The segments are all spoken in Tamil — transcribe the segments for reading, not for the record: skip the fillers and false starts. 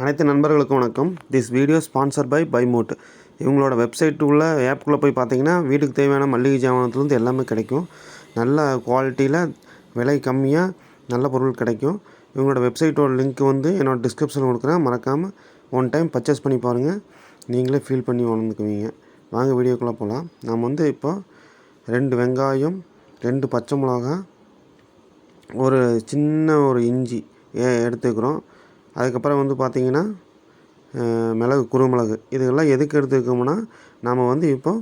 அனைத்து நண்பர்களுக்கும் வணக்கம். திஸ் வீடியோ ஸ்பான்சர் பை பைமோட். இவங்களோட வெப்சைட் உள்ள ஆப்புக்குள்ளே போய் பார்த்தீங்கன்னா வீட்டுக்கு தேவையான மளிகை ஜாமானத்துலேருந்து எல்லாமே கிடைக்கும். நல்ல குவாலிட்டியில் விலை கம்மியாக நல்ல பொருள் கிடைக்கும். இவங்களோட வெப்சைட்டோட லிங்க் என்னோடய டிஸ்கிரிப்ஷனில் கொடுக்குறேன். மறக்காமல் ஒன் டைம் பர்ச்சேஸ் பண்ணி பாருங்கள், நீங்களே ஃபீல் பண்ணி உணர்ந்துக்குவீங்க. வாங்க வீடியோக்குள்ளே போகலாம். நம்ம இப்போ 2 வெங்காயம், 2 பச்சை மிளகா, ஒரு சின்ன இஞ்சி எடுத்துக்கிறோம். அதுக்கப்புறம் பார்த்திங்கன்னா மிளகு, குறுமிளகு, இதுக்கெல்லாம் எதுக்கு எடுத்துக்கோம்னா நாம் இப்போ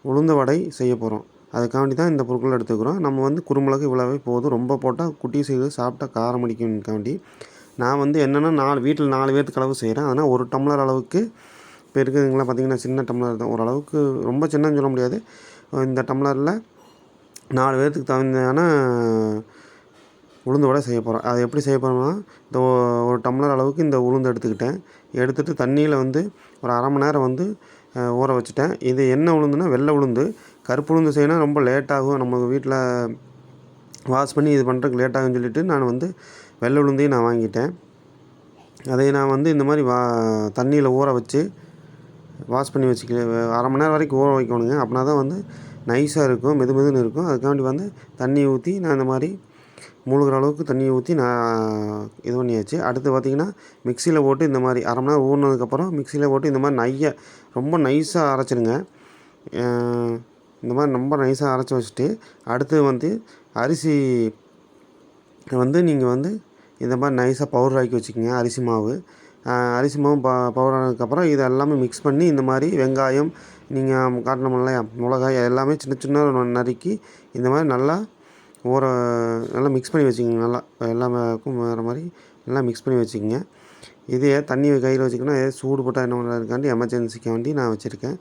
உளுந்த வடை செய்ய போகிறோம். அதுக்காண்டி தான் இந்த பொருட்கள் எடுத்துக்கிறோம். நம்ம குறுமிளகு இவ்வளவே போதும். ரொம்ப போட்டால் குட்டி செய்து சாப்பிட்டா காரம் அடிக்கும்காண்டி நான் என்னென்னா வீட்டில் 4 பேர்த்துக்கு அளவு செய்கிறேன். அதனால் 1 டம்ளர் அளவுக்கு இப்போ இருக்குதுங்களா. பார்த்திங்கன்னா சின்ன டம்ளர் தான், ஓரளவுக்கு ரொம்ப சின்னன்னு சொல்ல முடியாது. இந்த டம்ளரில் 4 பேர்த்துக்கு தகுந்தான உளுந்து வடை செய்ய போகிறோம். அது எப்படி செய்ய போகிறோம்னா, இந்த 1 டம்ளர் அளவுக்கு இந்த உளுந்து எடுத்துகிட்டு தண்ணியில் ஒரு அரை மணி நேரம் ஊற வச்சுட்டேன். இது என்ன உளுந்துன்னா வெள்ளை உளுந்து. கருப்பு உளுந்து செய்யணும் ரொம்ப லேட்டாகும், நம்ம வீட்டில் வாஷ் பண்ணி இது பண்ணுறதுக்கு லேட்டாகும்னு சொல்லிவிட்டு நான் வெள்ளை உளுந்தையும் நான் வாங்கிட்டேன். அதை நான் இந்த மாதிரி தண்ணியில் ஊற வச்சு வாஷ் பண்ணி அரை மணி நேரம் வரைக்கும் ஊற வைக்கணுங்க. அப்படின்னா தான் நைஸாக இருக்கும், மெதுன்னு இருக்கும். அதுக்காண்டி தண்ணி ஊற்றி நான் இந்த மாதிரி மூழ்கிற அளவுக்கு தண்ணியை ஊற்றி நான் இது பண்ணியாச்சு. அடுத்து பார்த்திங்கன்னா மிக்சியில் போட்டு இந்த மாதிரி அரை மணி நேரம் ஊறினதுக்கப்புறம் மிக்சியில் போட்டு இந்த மாதிரி ரொம்ப நைஸாக அரைச்சிடுங்க. இந்த மாதிரி ரொம்ப நைஸாக அரைச்சி வச்சுட்டு அடுத்து அரிசி நீங்கள் இந்த மாதிரி நைஸாக பவுடர் ஆக்கி வச்சுக்கோங்க. அரிசி மாவு பவுடர் ஆனதுக்கப்புறம் இது எல்லாமே மிக்ஸ் பண்ணி இந்த மாதிரி வெங்காயம், நீங்கள் காட்டணும் இல்லையா, மிளகாய் எல்லாமே சின்ன சின்ன நறுக்கி இந்த மாதிரி நல்லா மிக்ஸ் பண்ணி வச்சுக்கோங்க. நல்லா எல்லாமே வேறு மாதிரி நல்லா மிக்ஸ் பண்ணி வச்சுக்கோங்க. இதே தண்ணி கையில் வச்சுக்கணும். சூடு போட்டால் என்ன பண்ணுறதுக்காண்டி எமர்ஜென்சிக்கு வேண்டி நான் வச்சுருக்கேன்.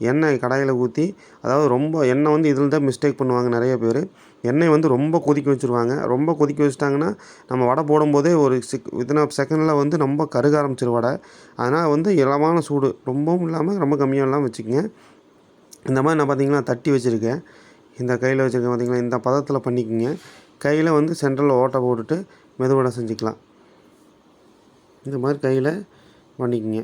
எண்ணெய் கடாயில் ஊற்றி, அதாவது ரொம்ப எண்ணெய் இதில் தான் மிஸ்டேக் பண்ணுவாங்க நிறைய பேர். எண்ணெய் ரொம்ப கொதிக்க வச்சுருவாங்க. ரொம்ப கொதிக்க வச்சுட்டாங்கன்னா நம்ம வடை போடும்போதே வித்தின் செகண்டில் ரொம்ப கருக ஆரம்பிச்சிடும் வடை. அதனால் இளமான சூடு, ரொம்பவும் இல்லாமல் ரொம்ப கம்மியாக இல்லாமல் வச்சுக்கோங்க. இந்த மாதிரி நான் பார்த்திங்கன்னா தட்டி வச்சுருக்கேன். இந்த கையில் வச்சுருக்கேன் பார்த்திங்களா, இந்த பதத்தில் பண்ணிக்கோங்க. கையில் சென்டரில் ஓட்டை போட்டுட்டு மெதுவடை செஞ்சுக்கலாம். இந்த மாதிரி கையில் பண்ணிக்கோங்க.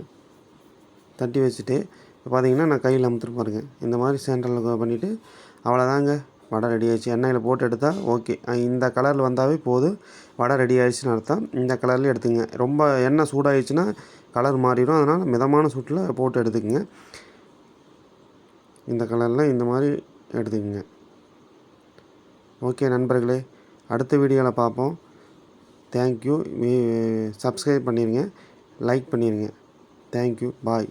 தட்டி வச்சுட்டு இப்போ பார்த்திங்கன்னா நான் கையில் அமுத்துட்டு பாருங்கள். இந்த மாதிரி சென்டரில் பண்ணிவிட்டு அவ்வளோதாங்க, வடை ரெடி ஆகிடுச்சு. எண்ணெயில் போட்டு எடுத்தால் ஓகே. இந்த கலரில் வந்தாவே போதும், வடை ரெடி ஆகிடுச்சின்னு அர்த்தம். இந்த கலர்லேயே எடுத்துங்க. ரொம்ப எண்ணெய் சூடாகிடுச்சுன்னா கலர் மாறிடும். அதனால் மிதமான சூட்டில் போட்டு எடுத்துக்கோங்க. இந்த கலரில் இந்த மாதிரி எடுத்துக்கோங்க. ஓகே நண்பர்களே, அடுத்த வீடியோவில் பார்ப்போம். தேங்க்யூ. சப்ஸ்கிரைப் பண்ணிடுங்க, லைக் பண்ணிடுங்க. தேங்க்யூ, பாய்.